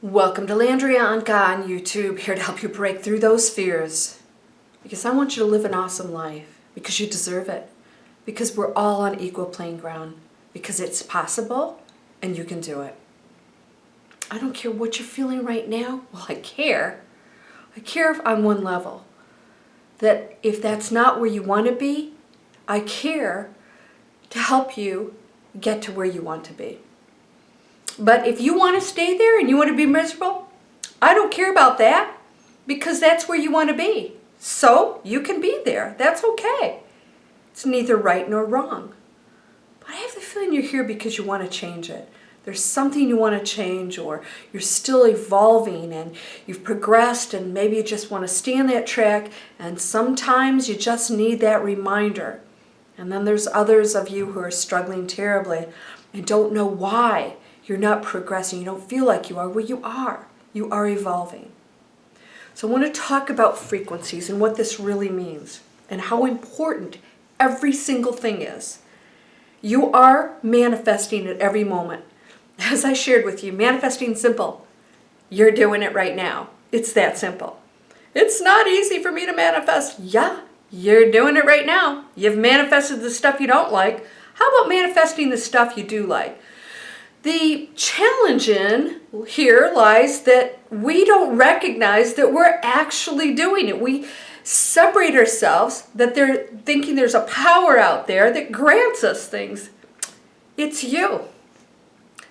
Welcome to Landria, Onkka on YouTube, here to help you break through those fears. Because I want you to live an awesome life, because you deserve it, because we're all on equal playing ground, because it's possible and you can do it. I don't care what you're feeling right now. Well, I care. I care on one level, that if that's not where you want to be, I care to help you get to where you want to be. But if you want to stay there and you want to be miserable, I don't care about that, because that's where you want to be. So you can be there. That's okay. It's neither right nor wrong. But I have the feeling you're here because you want to change it. There's something you want to change, or you're still evolving and you've progressed, and maybe you just want to stay on that track, and sometimes you just need that reminder. And then there's others of you who are struggling terribly and don't know why you're not progressing. You don't feel like you are. Well, you are. You are evolving. So I want to talk about frequencies and what this really means and how important every single thing is. You are manifesting at every moment. As I shared with you, manifesting simple. You're doing it right now. It's that simple. It's not easy for me to manifest. Yeah, you're doing it right now. You've manifested the stuff you don't like. How about manifesting the stuff you do like? The challenge in here lies that we don't recognize that we're actually doing it. We separate ourselves, that they're thinking there's a power out there that grants us things. It's you.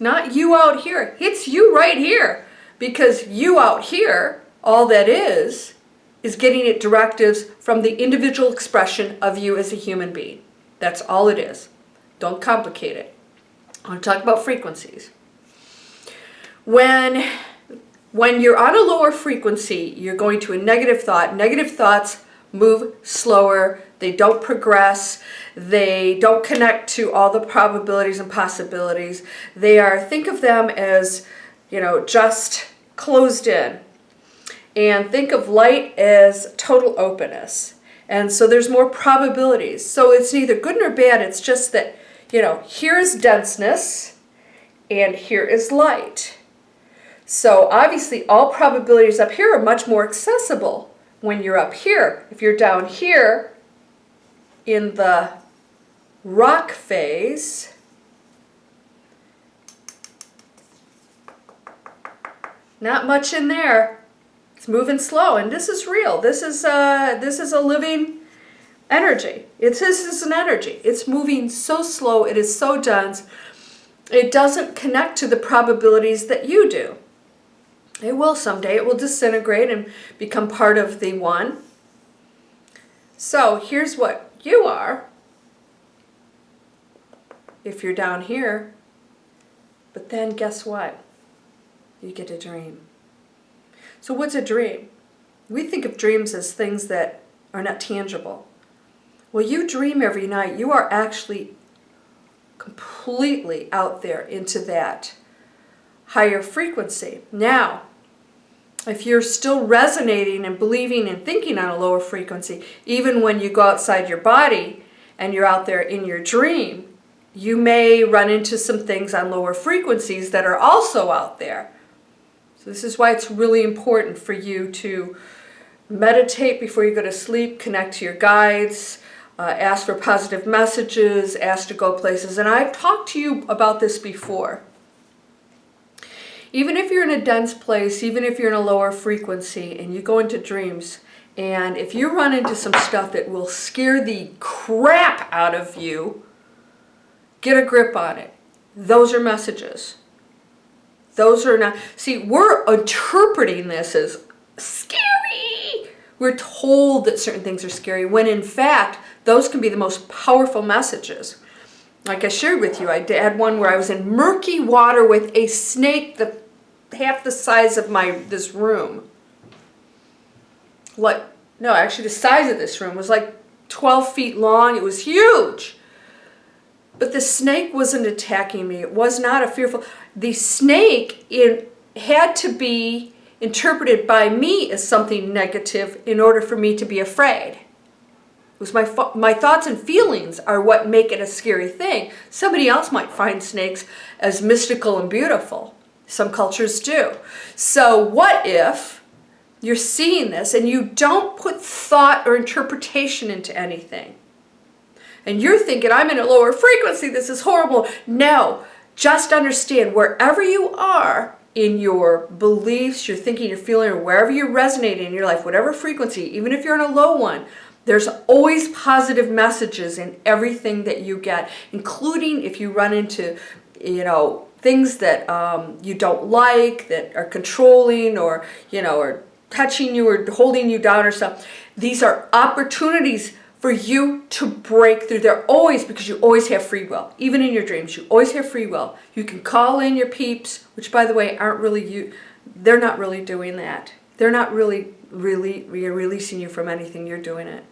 Not you out here. It's you right here. Because you out here, all that is getting it directives from the individual expression of you as a human being. That's all it is. Don't complicate it. I want to talk about frequencies. When you're on a lower frequency, you're going to a negative thought. Negative thoughts move slower. They don't progress. They don't connect to all the probabilities and possibilities. Think of them as, just closed in. And think of light as total openness. And so there's more probabilities. So it's neither good nor bad. It's just that, here is denseness and here is light. So obviously all probabilities up here are much more accessible when you're up here. If you're down here in the rock phase, not much in there. It's moving slow, and this is real. This is a living energy. This is an energy. It's moving so slow. It is so dense. It doesn't connect to the probabilities that you do. It will someday. It will disintegrate and become part of the one. So here's what you are if you're down here. But then guess what? You get a dream. So what's a dream? We think of dreams as things that are not tangible. Well, you dream every night. You are actually completely out there into that higher frequency. Now, if you're still resonating and believing and thinking on a lower frequency, even when you go outside your body and you're out there in your dream, you may run into some things on lower frequencies that are also out there. So this is why it's really important for you to meditate before you go to sleep, connect to your guides, ask for positive messages, ask to go places. And I've talked to you about this before. Even if you're in a dense place, even if you're in a lower frequency and you go into dreams, and if you run into some stuff that will scare the crap out of you, get a grip on it. Those are messages. Those are not... See, we're interpreting this as scary. We're told that certain things are scary, when in fact, those can be the most powerful messages. Like I shared with you, I had one where I was in murky water with a snake half the size of this room. Actually the size of this room was like 12 feet long. It was huge. But the snake wasn't attacking me. It was not a fearful... The snake had to be interpreted by me as something negative in order for me to be afraid. It was my thoughts and feelings are what make it a scary thing. Somebody else might find snakes as mystical and beautiful. Some cultures do. So what if you're seeing this and you don't put thought or interpretation into anything? And you're thinking, I'm in a lower frequency, this is horrible. No, just understand wherever you are in your beliefs, your thinking, your feeling, or wherever you're resonating in your life, whatever frequency, even if you're in a low one, there's always positive messages in everything that you get, including if you run into, things that you don't like, that are controlling or, or touching you or holding you down or something. These are opportunities for you to break through. They're always, because you always have free will. Even in your dreams, you always have free will. You can call in your peeps, which by the way, aren't really you. They're not really doing that. They're not really releasing you from anything. You're doing it.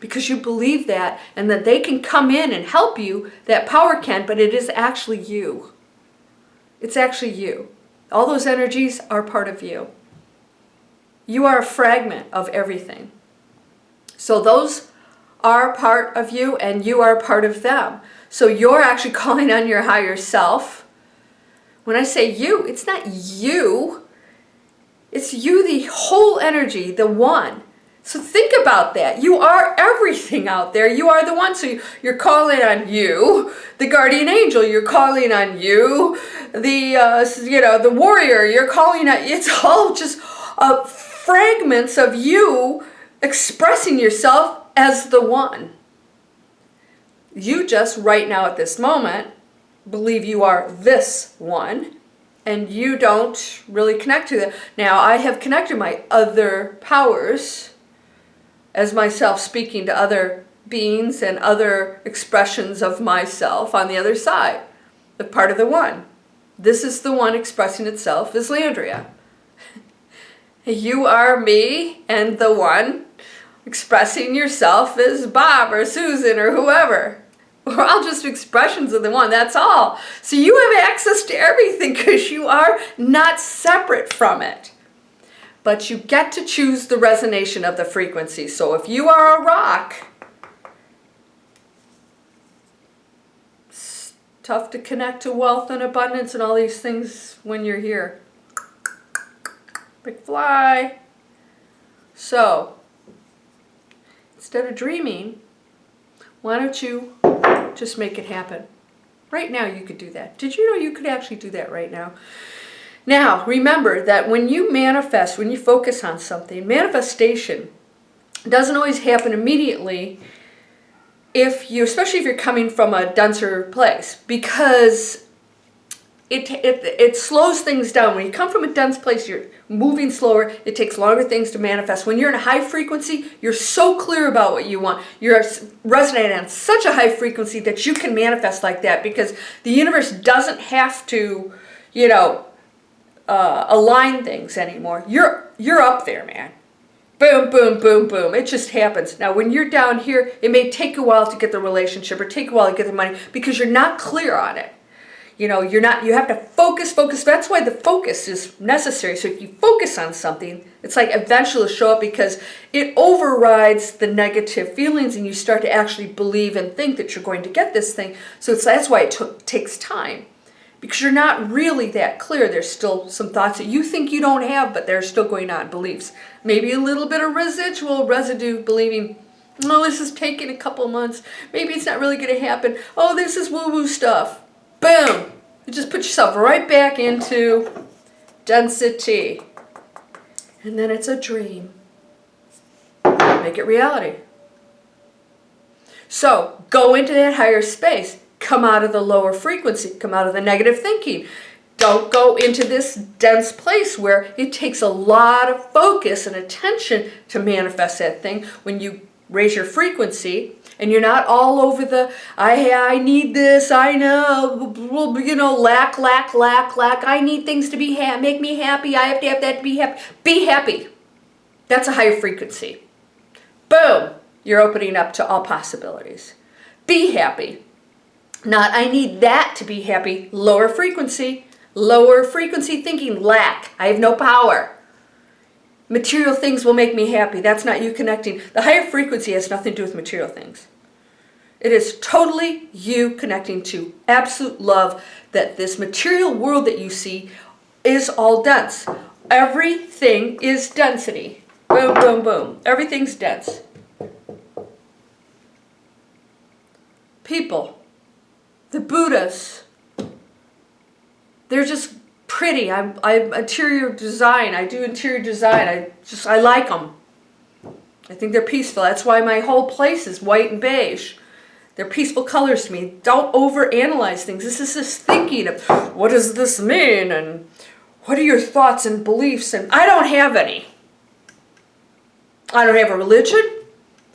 Because you believe that, and that they can come in and help you, that power can, but it is actually you. It's actually you. All those energies are part of you. You are a fragment of everything. So those are part of you, and you are part of them. So you're actually calling on your higher self. When I say you, it's not you. It's you, the whole energy, the one. So think about that. You are everything out there. You are the one. So you're calling on you, the guardian angel. You're calling on you, the warrior. You're calling on. It's all just fragments of you expressing yourself as the one. You just right now at this moment believe you are this one, and you don't really connect to that. Now I have connected my other powers as myself speaking to other beings and other expressions of myself on the other side, the part of the one. This is the one expressing itself as Landria. You are me and the one expressing yourself as Bob or Susan or whoever. We're all just expressions of the one, that's all. So you have access to everything because you are not separate from it. But you get to choose the resonation of the frequency. So if you are a rock, it's tough to connect to wealth and abundance and all these things when you're here. Big fly. So instead of dreaming, why don't you just make it happen? Right now you could do that. Did you know you could actually do that right now? Now, remember that when you manifest, when you focus on something, manifestation doesn't always happen immediately especially if you're coming from a denser place, because it slows things down. When you come from a dense place, you're moving slower. It takes longer things to manifest. When you're in a high frequency, you're so clear about what you want. You're resonating on such a high frequency that you can manifest like that, because the universe doesn't have to, align things anymore. You're up there, man. Boom, boom, boom, boom. It just happens. Now, when you're down here, it may take a while to get the relationship or take a while to get the money because you're not clear on it. You have to focus. That's why the focus is necessary. So if you focus on something, it's like eventually it'll show up because it overrides the negative feelings and you start to actually believe and think that you're going to get this thing. So that's why it takes time. Because you're not really that clear. There's still some thoughts that you think you don't have, but they're still going on, beliefs. Maybe a little bit of residue, believing, oh, this is taking a couple months. Maybe it's not really going to happen. Oh, this is woo-woo stuff. Boom! You just put yourself right back into density. And then it's a dream. Make it reality. So, go into that higher space. Come out of the lower frequency. Come out of the negative thinking. Don't go into this dense place where it takes a lot of focus and attention to manifest that thing. When you raise your frequency and you're not all over the, I need this, I know, lack. I need things to be make me happy. I have to have that to be happy. Be happy. That's a higher frequency. Boom. You're opening up to all possibilities. Be happy. Not, I need that to be happy. Lower frequency thinking, lack. I have no power. Material things will make me happy. That's not you connecting. The higher frequency has nothing to do with material things. It is totally you connecting to absolute love, that this material world that you see is all dense. Everything is density. Boom, boom, boom. Everything's dense. People, the Buddhas, they're just pretty. I'm interior design. I do interior design. I like them. I think they're peaceful. That's why my whole place is white and beige. They're peaceful colors to me. Don't overanalyze things. This is just thinking of, what does this mean? And what are your thoughts and beliefs? And I don't have any. I don't have a religion.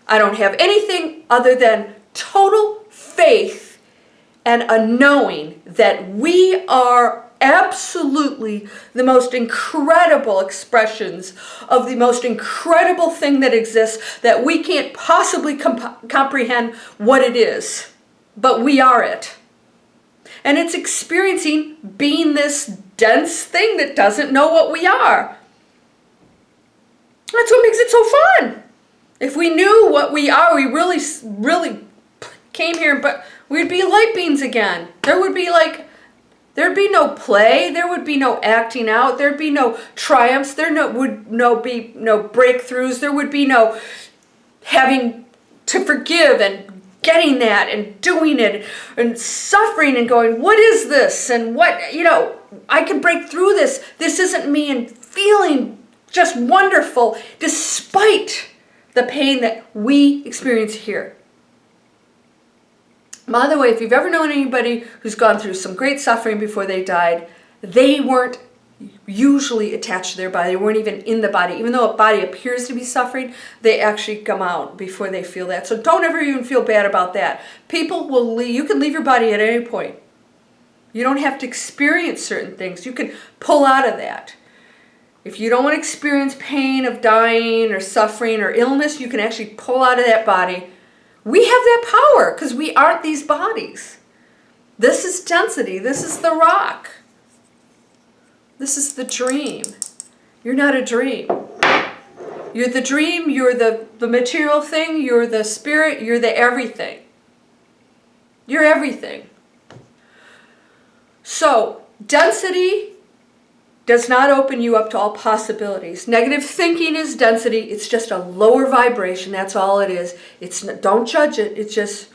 I don't have anything other than total faith and a knowing that we are absolutely the most incredible expressions of the most incredible thing that exists, that we can't possibly comprehend what it is, but we are it. And it's experiencing being this dense thing that doesn't know what we are. That's what makes it so fun. If we knew what we are, we really came here, but we'd be light beings again. There'd be no play. There would be no acting out. There'd be no triumphs. There would be no breakthroughs. There would be no having to forgive and getting that and doing it and suffering and going, what is this? And what, I can break through this. This isn't me, and feeling just wonderful despite the pain that we experience here. By the way, if you've ever known anybody who's gone through some great suffering before they died, they weren't usually attached to their body. They weren't even in the body. Even though a body appears to be suffering, they actually come out before they feel that. So don't ever even feel bad about that. People will leave. You can leave your body at any point. You don't have to experience certain things. You can pull out of that. If you don't want to experience pain of dying or suffering or illness, you can actually pull out of that body. We have that power because we aren't these bodies. This is density. This is the rock. This is the dream. You're not a dream. You're the dream. You're the material thing. You're the spirit. You're the everything. You're everything. So, density does not open you up to all possibilities. Negative thinking is density. It's just a lower vibration. That's all it is. Don't judge it. It's just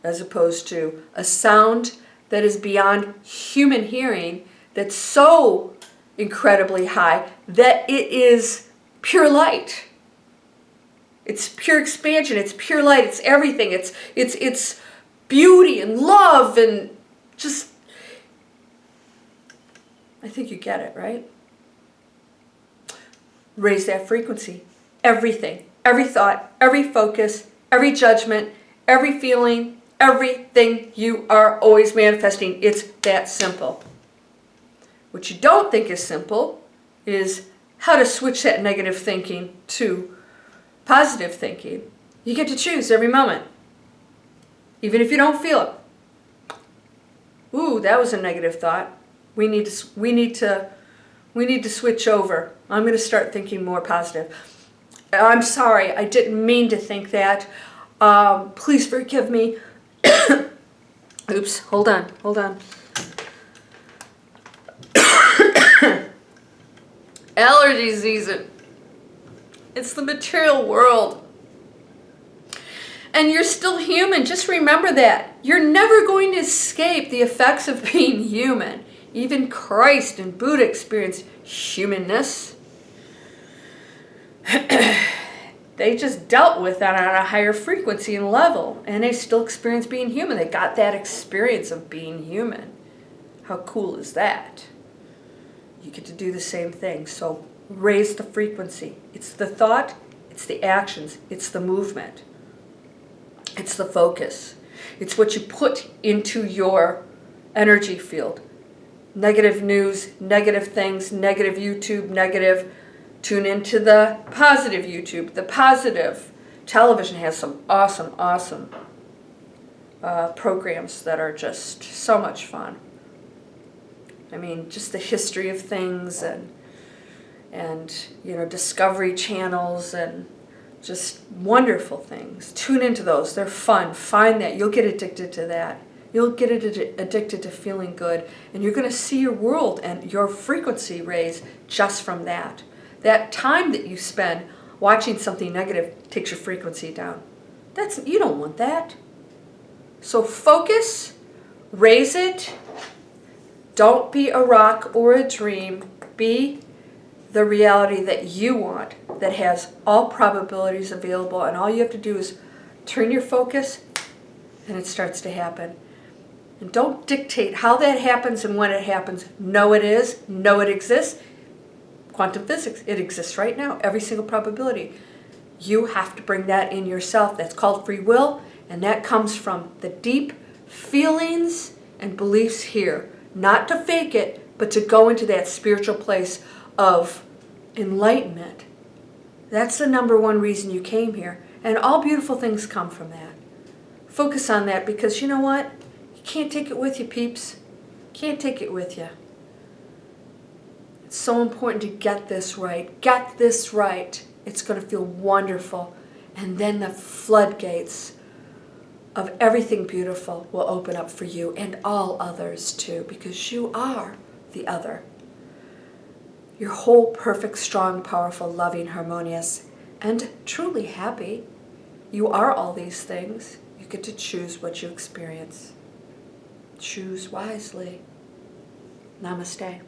as opposed to a sound that is beyond human hearing, that's so incredibly high that it is pure light. It's pure expansion. It's pure light. It's everything. It's beauty and love and just, I think you get it, right? Raise that frequency. Everything, every thought, every focus, every judgment, every feeling, everything you are always manifesting. It's that simple. What you don't think is simple is how to switch that negative thinking to positive thinking. You get to choose every moment, even if you don't feel it. Ooh, that was a negative thought. We need to switch over. I'm going to start thinking more positive. I'm sorry, I didn't mean to think that. Please forgive me. Oops, hold on. Allergy season. It's the material world. And you're still human. Just remember that. You're never going to escape the effects of being human. Even Christ and Buddha experienced humanness. They just dealt with that on a higher frequency and level, and they still experience being human. They got that experience of being human. How cool is that? You get to do the same thing. So raise the frequency. It's the thought, it's the actions, it's the movement, it's the focus. It's what you put into your energy field. Negative news, negative things, negative YouTube, negative. Tune into the positive YouTube. The positive television has some awesome programs that are just so much fun. I mean, just the history of things and Discovery channels and just wonderful things. Tune into those. They're fun. Find that. You'll get addicted to that. You'll get addicted to feeling good, and you're going to see your world and your frequency raise just from that. That time that you spend watching something negative takes your frequency down. You don't want that. So focus, raise it. Don't be a rock or a dream. Be the reality that you want, that has all probabilities available, and all you have to do is turn your focus and it starts to happen. And don't dictate how that happens and when it happens. Know it is, know it exists. Quantum physics, it exists right now, every single probability. You have to bring that in yourself. That's called free will, and that comes from the deep feelings and beliefs here. Not to fake it, but to go into that spiritual place of enlightenment. That's the number one reason you came here. And all beautiful things come from that. Focus on that, because you know what? You can't take it with you, peeps. Can't take it with you. It's so important to get this right. Get this right. It's going to feel wonderful. And then the floodgates of everything beautiful will open up for you and all others too, because you are the other. You're whole, perfect, strong, powerful, loving, harmonious, and truly happy. You are all these things. You get to choose what you experience. Choose wisely. Namaste.